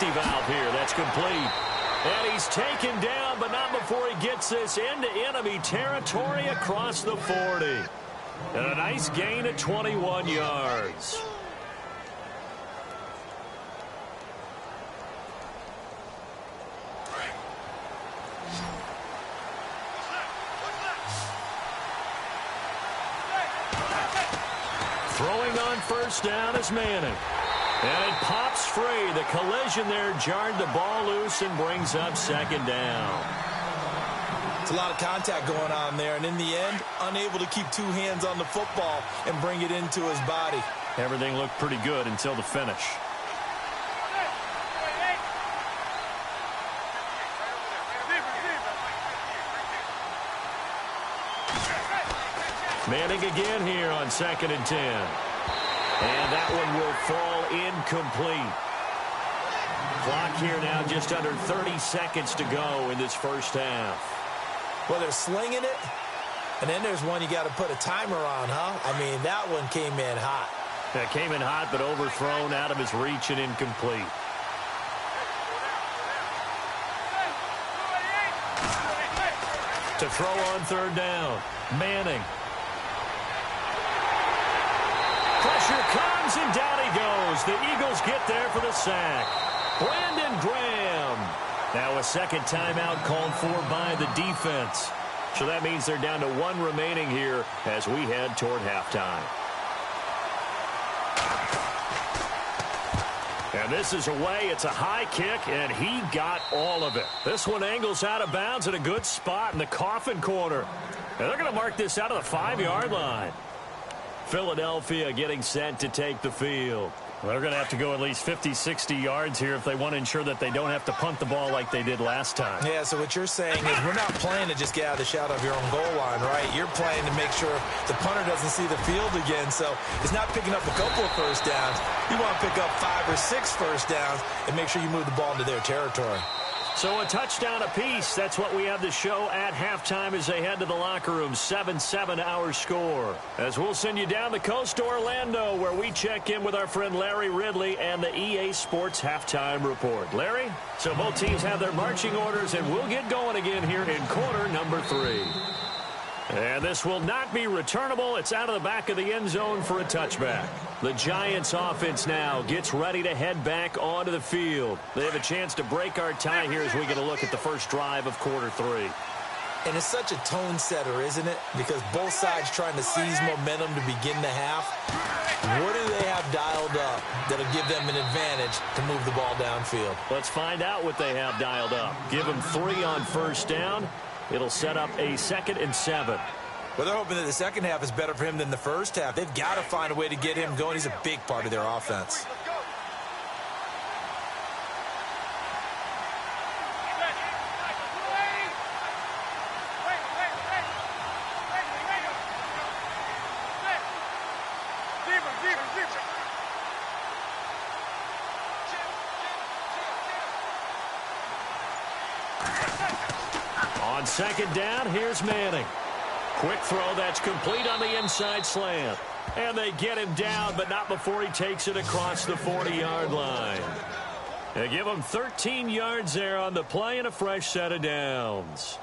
safety valve here. That's complete. And he's taken down, but not before he gets this into enemy territory across the 40. And a nice gain of 21 yards. Throwing on first down is Manning. And it pops free. The collision there jarred the ball loose and brings up second down. It's a lot of contact going on there, and in the end, unable to keep two hands on the football and bring it into his body. Everything looked pretty good until the finish. Manning again here on 2nd and 10. And that one will fall incomplete. Clock here now just under 30 seconds to go in this first half. Well, they're slinging it, and then there's one you got to put a timer on, huh? I mean, that one came in hot. That came in hot, but overthrown, out of his reach and incomplete. To throw on third down, Manning. Pressure comes, and down he goes. The Eagles get there for the sack. Brandon Graham. Now a second timeout called for by the defense. So that means they're down to one remaining here as we head toward halftime. And this is away. It's a high kick, and he got all of it. This one angles out of bounds at a good spot in the coffin corner. And they're going to mark this out of the 5-yard line. Philadelphia getting set to take the field. Well, they're going to have to go at least 50, 60 yards here if they want to ensure that they don't have to punt the ball like they did last time. Yeah, so what you're saying is we're not playing to just get out of the shadow of your own goal line, right? You're playing to make sure the punter doesn't see the field again. So it's not picking up a couple of first downs. You want to pick up 5 or 6 first downs and make sure you move the ball into their territory. So a touchdown apiece. That's what we have to show at halftime as they head to the locker room. 7-7 our score. As we'll send you down the coast to Orlando, where we check in with our friend Larry Ridley and the EA Sports Halftime Report. Larry? So both teams have their marching orders, and we'll get going again here in quarter number 3. And this will not be returnable. It's out of the back of the end zone for a touchback. The Giants offense now gets ready to head back onto the field. They have a chance to break our tie here as we get a look at the first drive of quarter 3. And it's such a tone setter, isn't it? Because both sides trying to seize momentum to begin the half. What do they have dialed up that'll give them an advantage to move the ball downfield? Let's find out what they have dialed up. Give them 3 on first down. It'll set up a 2nd and 7. Well, they're hoping that the second half is better for him than the first half. They've got to find a way to get him going. He's a big part of their offense. On 2nd down, here's Manning. Quick throw that's complete on the inside slant. And they get him down, but not before he takes it across the 40-yard line. They give him 13 yards there on the play and a fresh set of downs.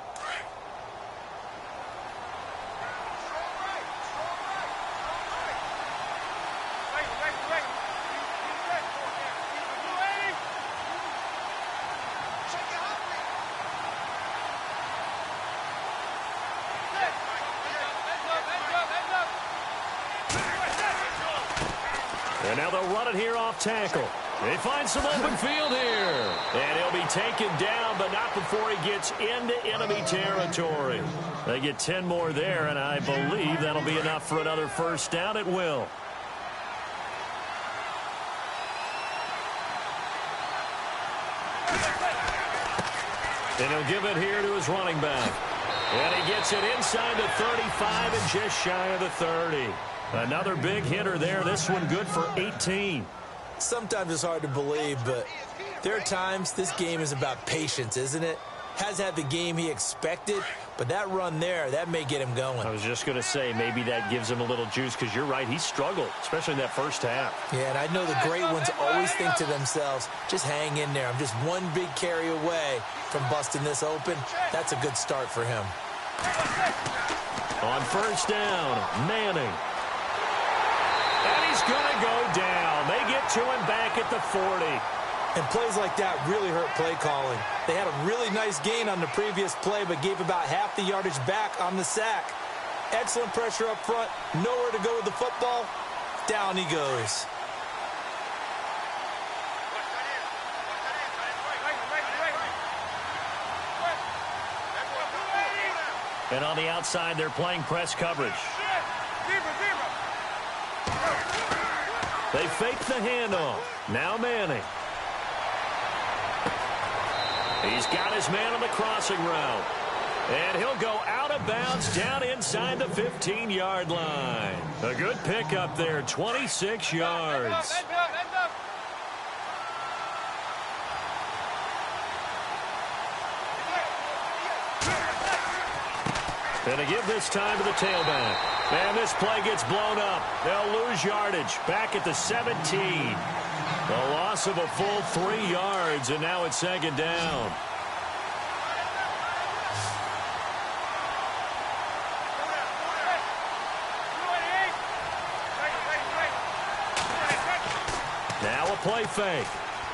And now they'll run it here off tackle. They find some open field here. And he'll be taken down, but not before he gets into enemy territory. They get 10 more there, and I believe that'll be enough for another first down. It will. And he'll give it here to his running back. And he gets it inside the 35 and just shy of the 30. Another big hitter there. This one good for 18. Sometimes it's hard to believe, but there are times this game is about patience, isn't it? has had the game he expected, but that run there, that may get him going. I was just going to say, maybe that gives him a little juice, because you're right, he struggled, especially in that first half. Yeah, and I know the great ones always think to themselves, just hang in there. I'm just one big carry away from busting this open. That's a good start for him. On first down, Manning. And he's going to go down. They get to him back at the 40. And plays like that really hurt play calling. They had a really nice gain on the previous play, but gave about half the yardage back on the sack. Excellent pressure up front. Nowhere to go with the football. Down he goes. And on the outside, they're playing press coverage. They fake the handoff. Now Manning. He's got his man on the crossing route. And he'll go out of bounds down inside the 15-yard line. A good pickup there, 26 yards. And to give this time to the tailback. And this play gets blown up. They'll lose yardage back at the 17. A loss of a full 3 yards, and now it's second down. Now a play fake.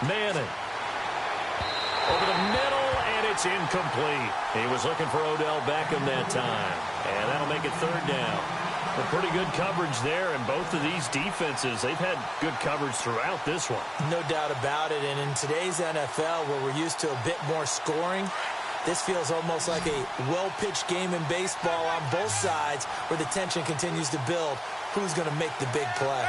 Manning. Over the middle, and it's incomplete. He was looking for Odell Beckham that time. And that'll make it third down. A pretty good coverage there, and both of these defenses, they've had good coverage throughout this one. No doubt about it, and in today's NFL, where we're used to a bit more scoring, this feels almost like a well-pitched game in baseball on both sides, where the tension continues to build. Who's going to make the big play?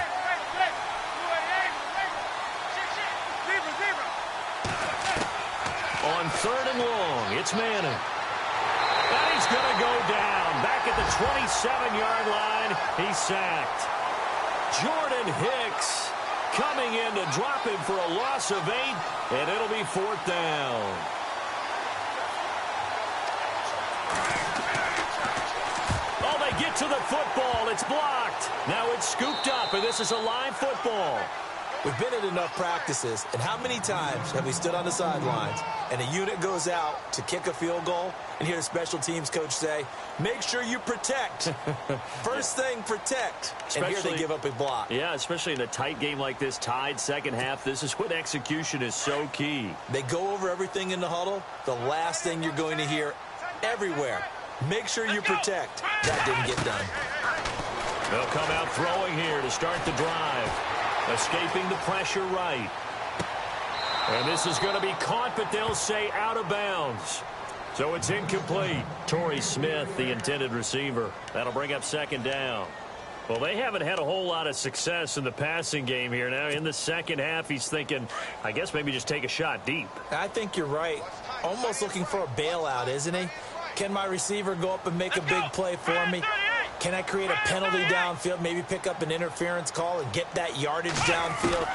On third and long, it's Manning. And he's going to go down. Back at the 27-yard line, he's sacked. Jordan Hicks coming in to drop him for a loss of 8, and it'll be fourth down. Oh, they get to the football. It's blocked. Now it's scooped up, and this is a live football. We've been at enough practices, and how many times have we stood on the sidelines and a unit goes out to kick a field goal and hear the special teams coach say, make sure you protect. First thing, protect. And here they give up a block. Yeah, especially in a tight game like this, tied second half, this is when execution is so key. They go over everything in the huddle. The last thing you're going to hear everywhere, make sure you protect. That didn't get done. They'll come out throwing here to start the drive. Escaping the pressure right. And this is going to be caught, but they'll say out of bounds. So it's incomplete. Torrey Smith, the intended receiver. That'll bring up second down. Well, they haven't had a whole lot of success in the passing game here. Now, in the second half, he's thinking, I guess maybe just take a shot deep. I think you're right. Almost looking for a bailout, isn't he? Can my receiver go up and make a big play for me? Can I create a penalty downfield, maybe pick up an interference call and get that yardage downfield?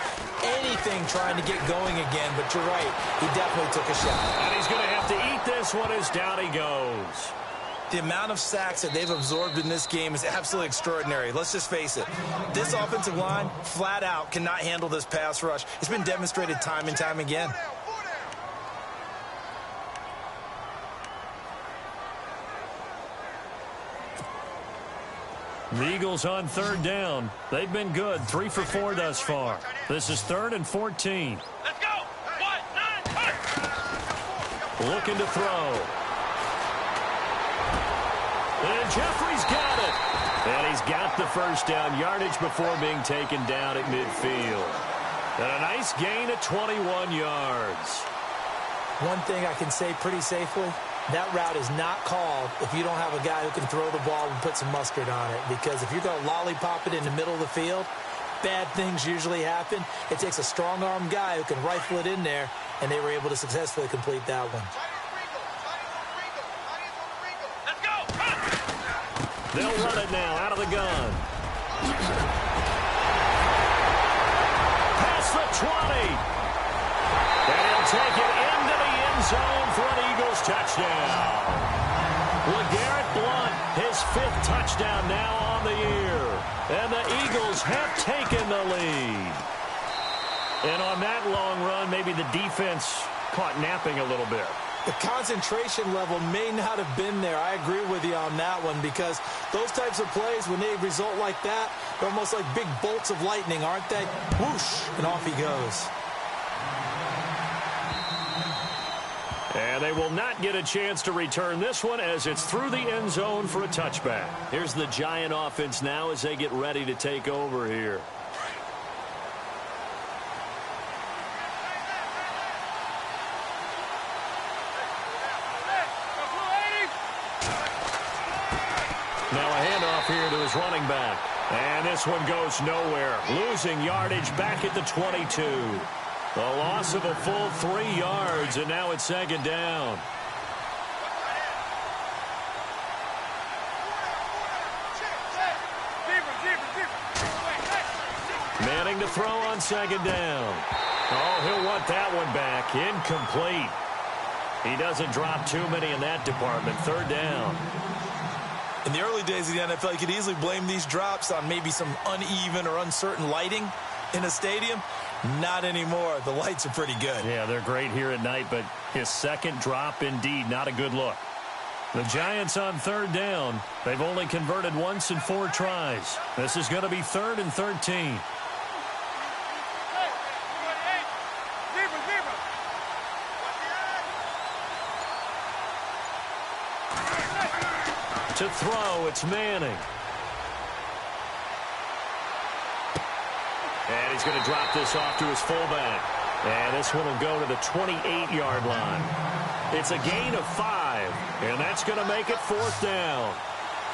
Anything trying to get going again, but you're right. He definitely took a shot. And he's going to have to eat this one as down he goes. The amount of sacks that they've absorbed in this game is absolutely extraordinary. Let's just face it. This offensive line, flat out, cannot handle this pass rush. It's been demonstrated time and time again. The Eagles on third down. They've been good, 3 for 4 thus far. This is 3rd and 14. Let's go. 1, 9, 10. Looking to throw. And Jeffrey's got it. And he's got the first down, yardage before being taken down at midfield. And a nice gain of 21 yards. One thing I can say pretty safely, that route is not called if you don't have a guy who can throw the ball and put some mustard on it. Because if you're going to lollipop it in the middle of the field, bad things usually happen. It takes a strong-arm guy who can rifle it in there, and they were able to successfully complete that one. Let's go. They'll run it now out of the gun. Past the 20. And he'll take it into the end end zone for an Eagles touchdown. LeGarrette Blount, his 5th touchdown now on the year. And the Eagles have taken the lead. And on that long run, maybe the defense caught napping a little bit. The concentration level may not have been there. I agree with you on that one, because those types of plays, when they result like that, they're almost like big bolts of lightning, aren't they? Whoosh, and off he goes. And they will not get a chance to return this one as it's through the end zone for a touchback. Here's the Giant offense now as they get ready to take over here. Now a handoff here to his running back. And this one goes nowhere. Losing yardage back at the 22. A loss of a full 3 yards, and now it's 2nd down. Manning to throw on 2nd down. Oh, he'll want that one back. Incomplete. He doesn't drop too many in that department. 3rd down. In the early days of the NFL, you could easily blame these drops on maybe some uneven or uncertain lighting in a stadium. Not anymore. The lights are pretty good. Yeah, they're great here at night, but his 2nd drop, indeed, not a good look. The Giants on 3rd down. They've only converted once in 4 tries. This is going to be 3rd and 13. To throw, it's Manning. And he's going to drop this off to his fullback. And this one will go to the 28-yard line. It's a gain of 5, and that's going to make it 4th down.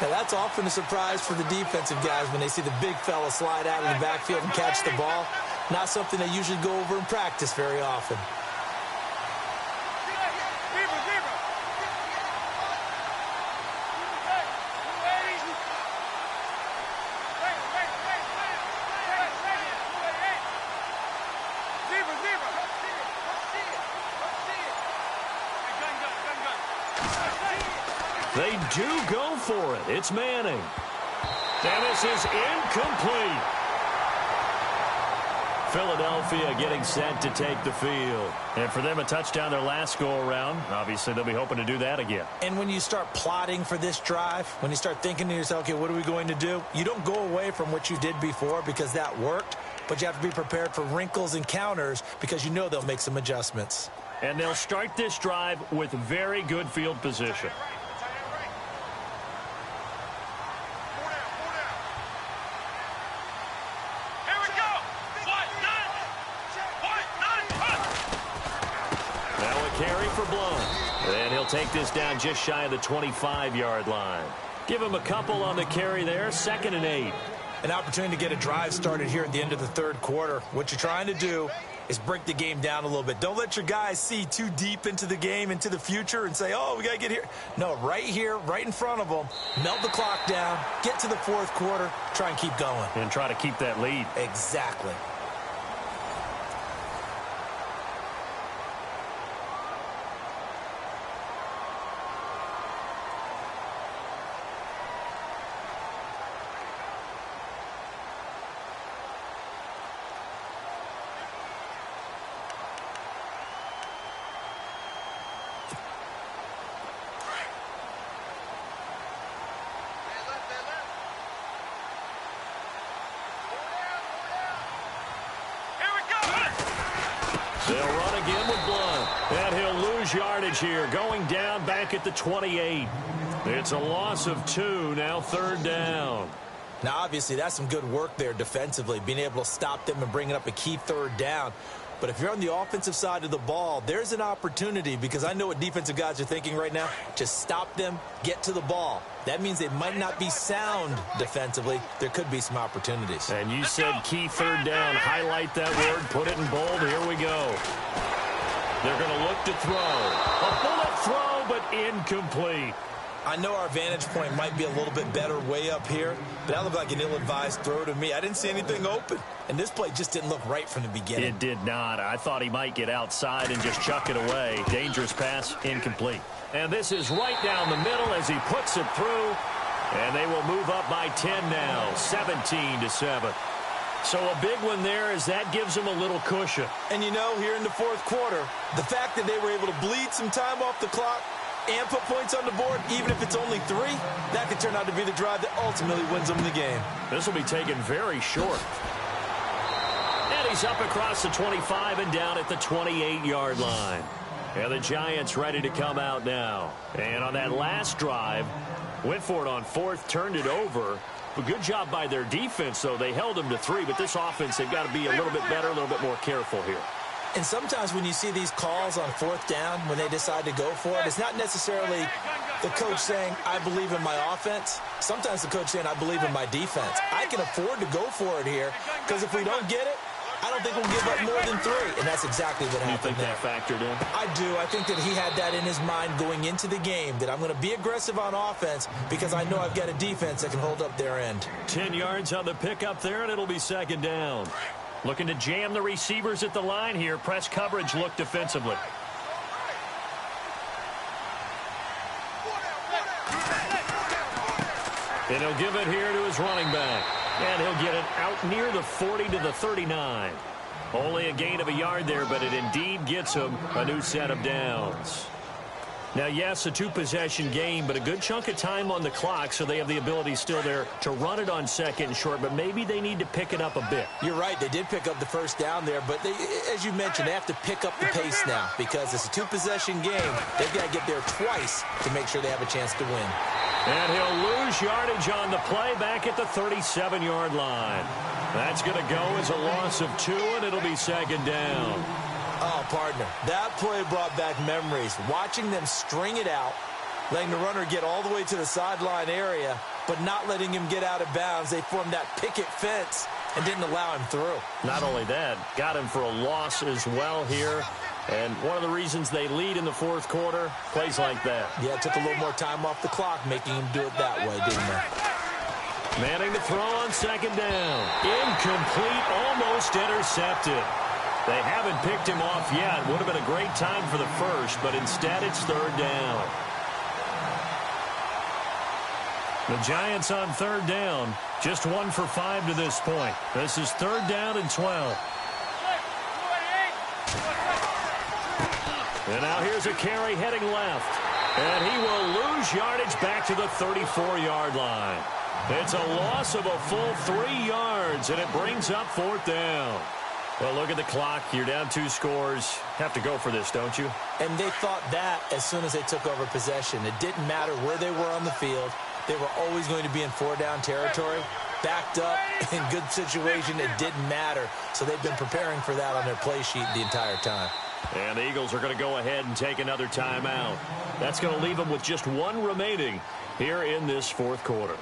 Now, that's often a surprise for the defensive guys when they see the big fella slide out of the backfield and catch the ball. Not something they usually go over in practice very often. They do go for it. It's Manning. And this is incomplete. Philadelphia getting set to take the field. And for them, a touchdown their last go-around. Obviously, they'll be hoping to do that again. And when you start plotting for this drive, when you start thinking to yourself, okay, what are we going to do? You don't go away from what you did before because that worked, but you have to be prepared for wrinkles and counters because you know they'll make some adjustments. And they'll start this drive with very good field position. Carry for Blount. And he'll take this down just shy of the 25-yard line. Give him a couple on the carry there. 2nd and 8. An opportunity to get a drive started here at the end of the 3rd quarter. What you're trying to do is break the game down a little bit. Don't let your guys see too deep into the game, into the future, and say, oh, we got to get here. No, right here, right in front of them. Melt the clock down. Get to the 4th quarter. Try and keep going. And try to keep that lead. Exactly. They'll run again with Blount. And he'll lose yardage here, going down back at the 28. It's a loss of 2, now 3rd down. Now, obviously, that's some good work there defensively, being able to stop them and bringing up a key 3rd down. But if you're on the offensive side of the ball, there's an opportunity, because I know what defensive guys are thinking right now. Just stop them, get to the ball. That means they might not be sound defensively. There could be some opportunities. And you said key 3rd down. Highlight that word, put it in bold. Here we go. They're going to look to throw. A bullet throw, but incomplete. I know our vantage point might be a little bit better way up here, but that looked like an ill-advised throw to me. I didn't see anything open. and this play just didn't look right from the beginning. It did not. I thought he might get outside and just chuck it away. Dangerous pass, incomplete. And this is right down the middle as he puts it through, and they will move up by 10 now, 17-7. So a big one there as that gives them a little cushion. And you know, here in the fourth quarter, the fact that they were able to bleed some time off the clock and put points on the board, even if it's only 3, that could turn out to be the drive that ultimately wins them the game. This will be taken very short. And he's up across the 25 and down at the 28-yard line. And the Giants ready to come out now. And on that last drive, went for it on fourth, turned it over. A good job by their defense, though. They held them to 3, but this offense, they've got to be a little bit better, a little bit more careful here. And sometimes when you see these calls on fourth down, when they decide to go for it, it's not necessarily the coach saying, I believe in my offense. Sometimes the coach saying, I believe in my defense. I can afford to go for it here, because if we don't get it, I don't think we'll give up more than 3. And that's exactly what happened there. You think that factored in? I do. I think that he had that in his mind going into the game, that I'm going to be aggressive on offense because I know I've got a defense that can hold up their end. 10 yards on the pickup there, and it'll be second down. Looking to jam the receivers at the line here. Press coverage look defensively. And he'll give it here to his running back. And he'll get it out near the 40 to the 39. Only a gain of a yard there, but it indeed gets him a new set of downs. Now, yes, a 2-possession game, but a good chunk of time on the clock, so they have the ability still there to run it on second and short, but maybe they need to pick it up a bit. You're right. They did pick up the first down there, but they, as you mentioned, they have to pick up the pace now because it's a 2-possession game. They've got to get there twice to make sure they have a chance to win. And he'll lose yardage on the play back at the 37-yard line. That's going to go as a loss of 2, and it'll be second down. Oh, partner, that play brought back memories. Watching them string it out, letting the runner get all the way to the sideline area, but not letting him get out of bounds. They formed that picket fence and didn't allow him through. Not only that, got him for a loss as well here. And one of the reasons they lead in the fourth quarter, plays like that. Yeah, it took a little more time off the clock, making him do it that way, didn't it? Manning to throw on second down. Incomplete, almost intercepted. They haven't picked him off yet. Would have been a great time for the first, but instead it's third down. The Giants on third down, just 1 for 5 to this point. This is third down and 12. And now here's a carry heading left. And he will lose yardage back to the 34-yard line. It's a loss of a full 3 yards, and it brings up fourth down. Well, look at the clock. You're down 2 scores. Have to go for this, don't you? And they thought that as soon as they took over possession. It didn't matter where they were on the field. They were always going to be in 4-down territory. Backed up, in good situation, it didn't matter. So they've been preparing for that on their play sheet the entire time. And the Eagles are going to go ahead and take another timeout. That's going to leave them with just 1 remaining here in this fourth quarter.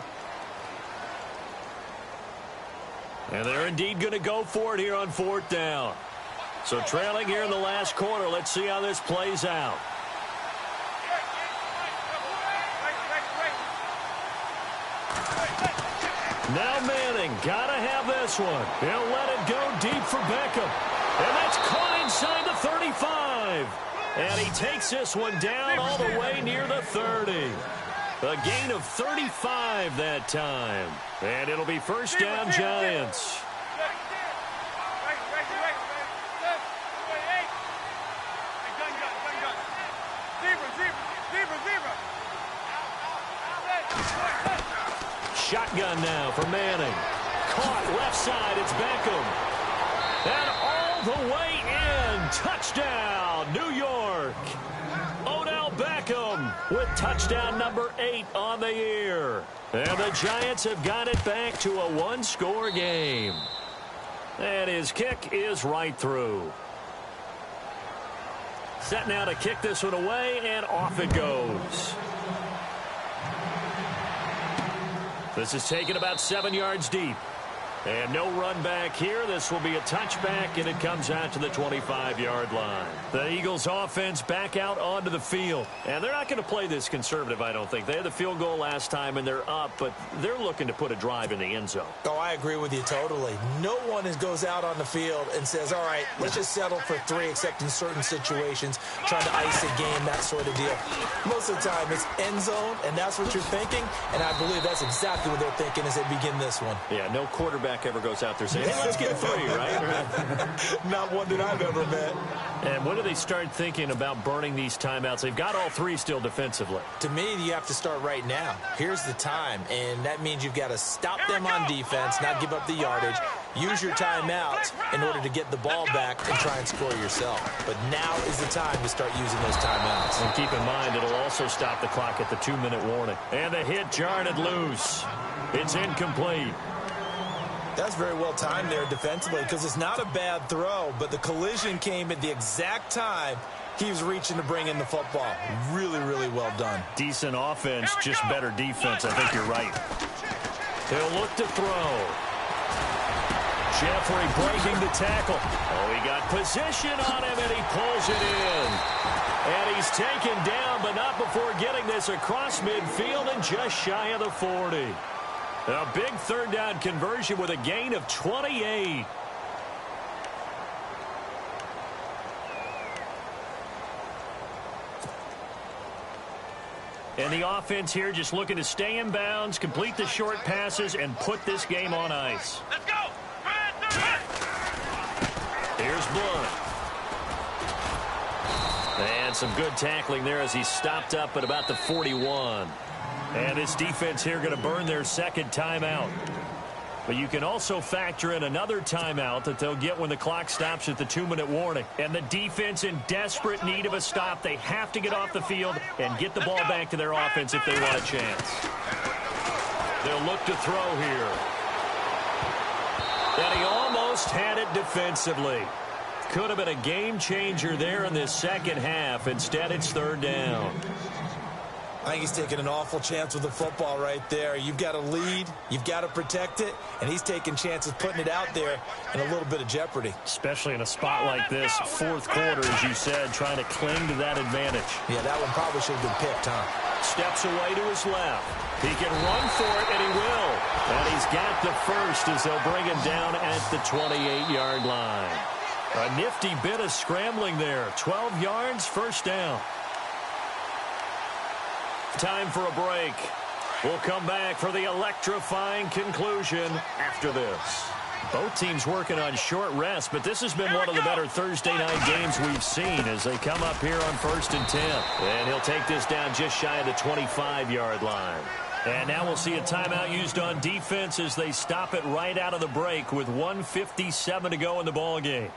And they're indeed going to go for it here on fourth down. So trailing here in the last quarter. Let's see how this plays out. Now Manning, gotta have this one. He'll let it go deep for Beckham. And that's caught inside the 35. And he takes this one down all the way near the 30. A gain of 35 that time. And it'll be first down, Giants. Shotgun now for Manning. Caught left side, it's Beckham. And all the way in. Touchdown, New York. Odell Beckham with touchdown number 8 on the year. And the Giants have got it back to a 1-score game. And his kick is right through. Set now to kick this one away, and off it goes. This is taken about 7 yards deep. And no run back here. This will be a touchback, and it comes out to the 25-yard line. The Eagles offense back out onto the field. And they're not going to play this conservative, I don't think. They had the field goal last time, and they're up, but they're looking to put a drive in the end zone. Oh, I agree with you totally. No one goes out on the field and says, all right, let's just settle for 3, except in certain situations, trying to ice a game, that sort of deal. Most of the time, it's end zone, and that's what you're thinking, and I believe that's exactly what they're thinking as they begin this one. Yeah, no quarterback ever goes out there saying, hey, let's get 3, right? Not one that I've ever met. And when do they start thinking about burning these timeouts? They've got all 3 still defensively. To me, you have to start right now. Here's the time, and that means you've got to stop them on defense, not give up the yardage, use your timeouts in order to get the ball back and try and score yourself. But now is the time to start using those timeouts. And keep in mind, it'll also stop the clock at the 2-minute warning. And the hit jarred it loose. It's incomplete. That's very well timed there defensively because it's not a bad throw, but the collision came at the exact time he was reaching to bring in the football. Really, really well done. Decent offense, just better defense. I think you're right. He'll look to throw. Jeffrey breaking the tackle. Oh, he got position on him, and he pulls it in. And he's taken down, but not before getting this across midfield and just shy of the 40. A big third down conversion with a gain of 28. And the offense here just looking to stay in bounds, complete the short passes, and put this game on ice. Let's go. Here's Blunt. And some good tackling there as he stopped up at about the 41. And this defense here going to burn their second timeout. But you can also factor in another timeout that they'll get when the clock stops at the 2-minute warning. And the defense in desperate need of a stop. They have to get off the field and get the ball back to their offense if they want a chance. They'll look to throw here. And he almost had it defensively. Could have been a game changer there in this second half. Instead, it's third down. I think he's taking an awful chance with the football right there. You've got to lead, you've got to protect it, and he's taking chances putting it out there in a little bit of jeopardy. Especially in a spot like this, fourth quarter, as you said, trying to cling to that advantage. Yeah, that one probably should have been picked, huh? Steps away to his left. He can run for it, and he will. And he's got the first as they'll bring him down at the 28-yard line. A nifty bit of scrambling there. 12 yards, first down. Time for a break. We'll come back for the electrifying conclusion after this. Both teams working on short rest, but this has been one of the better Thursday night games we've seen as they come up here on 1st and 10. And he'll take this down just shy of the 25-yard line. And now we'll see a timeout used on defense as they stop it right out of the break with 1:57 to go in the ball game.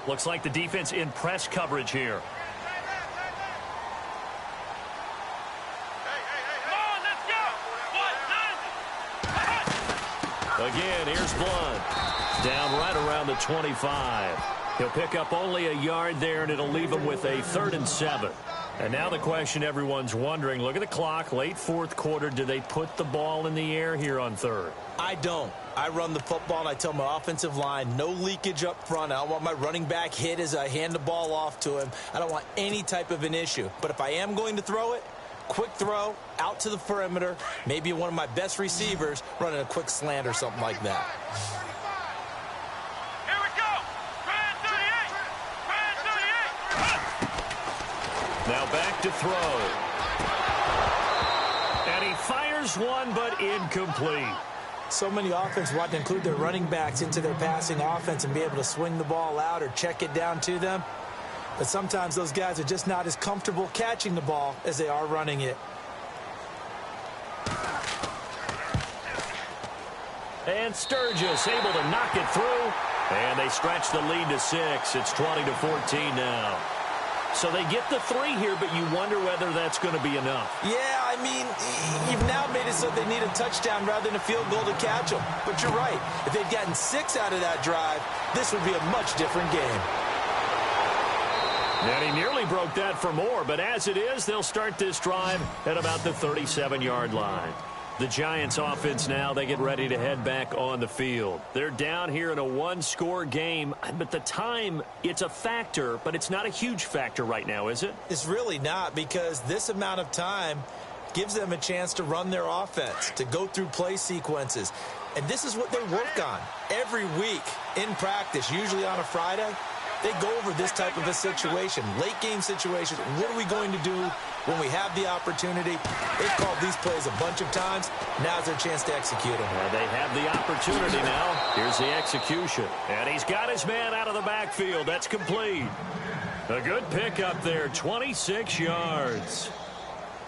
Looks like the defense in press coverage here. Again, here's Blunt. Down right around the 25. He'll pick up only a yard there, and it'll leave him with a 3rd and 7. And now the question everyone's wondering, look at the clock, late fourth quarter. Do they put the ball in the air here on third? I don't. I run the football, and I tell my offensive line, no leakage up front. I don't want my running back hit as I hand the ball off to him. I don't want any type of an issue. But if I am going to throw it, quick throw, out to the perimeter, maybe one of my best receivers running a quick slant or something like that. Here we go. Now back to throw. And he fires one, but incomplete. So many offenses want to include their running backs into their passing offense and be able to swing the ball out or check it down to them. But sometimes those guys are just not as comfortable catching the ball as they are running it. And Sturgis able to knock it through. And they stretch the lead to 6. It's 20-14 now. So they get the 3 here, but you wonder whether that's going to be enough. Yeah, I mean, you've now made it so they need a touchdown rather than a field goal to catch them. But you're right. If they'd gotten 6 out of that drive, this would be a much different game. And he nearly broke that for more, but as it is, they'll start this drive at about the 37-yard line. The Giants offense now, they get ready to head back on the field. They're down here in a 1-score game, but the time, it's a factor, but it's not a huge factor right now, is it? It's really not, because this amount of time gives them a chance to run their offense, to go through play sequences. And this is what they work on every week in practice, usually on a Friday. They go over this type of a situation, late-game situation. What are we going to do when we have the opportunity? They've called these plays a bunch of times. Now's their chance to execute them. They have the opportunity now. Here's the execution. And he's got his man out of the backfield. That's complete. A good pickup there, 26 yards.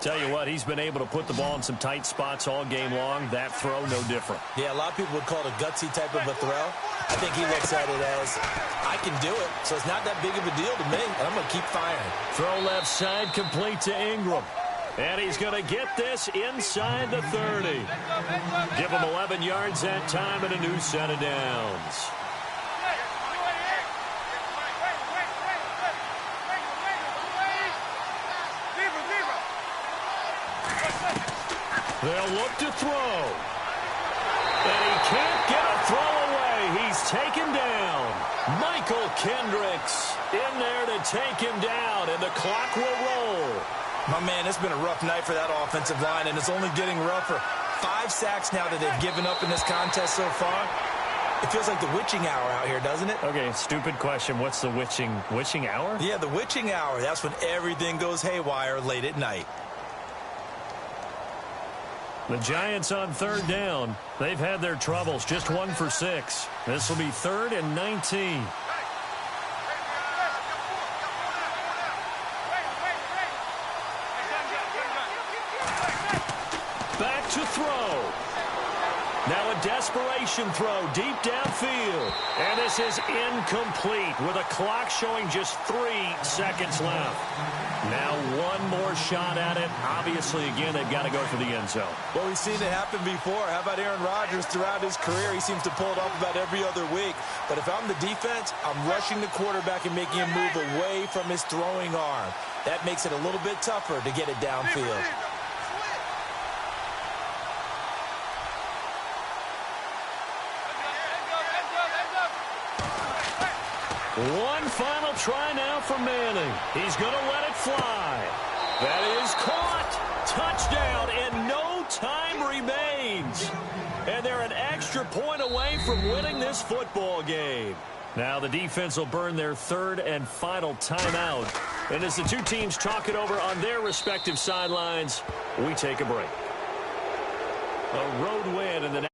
Tell you what, he's been able to put the ball in some tight spots all game long. That throw, no different. Yeah, a lot of people would call it a gutsy type of a throw. I think he looks at it as, I can do it, so it's not that big of a deal to me, and I'm going to keep firing. Throw left side, complete to Ingram. And he's going to get this inside the 30. Give him 11 yards that time and a new set of downs. They'll look to throw. And he can't get a throw away. He's taken down. Michael Kendricks in there to take him down, and the clock will roll. My man, it's been a rough night for that offensive line, and it's only getting rougher. 5 sacks now that they've given up in this contest so far. It feels like the witching hour out here, doesn't it? Okay, stupid question. What's the witching hour? Yeah, the witching hour. That's when everything goes haywire late at night. The Giants on 3rd down. They've had their troubles, just 1 for 6. This will be 3rd and 19. Back to throw. Now a desperation throw deep downfield. And this is incomplete with a clock showing just 3 seconds left. Now one more shot at it. Obviously, again, they've got to go for the end zone. Well, we've seen it happen before. How about Aaron Rodgers throughout his career? He seems to pull it off about every other week. But if I'm the defense, I'm rushing the quarterback and making him move away from his throwing arm. That makes it a little bit tougher to get it downfield. One final try now for Manning. He's going to let it fly. That is caught. Touchdown, and no time remains. And they're an extra point away from winning this football game. Now the defense will burn their 3rd and final timeout. And as the two teams talk it over on their respective sidelines, we take a break. A road win in the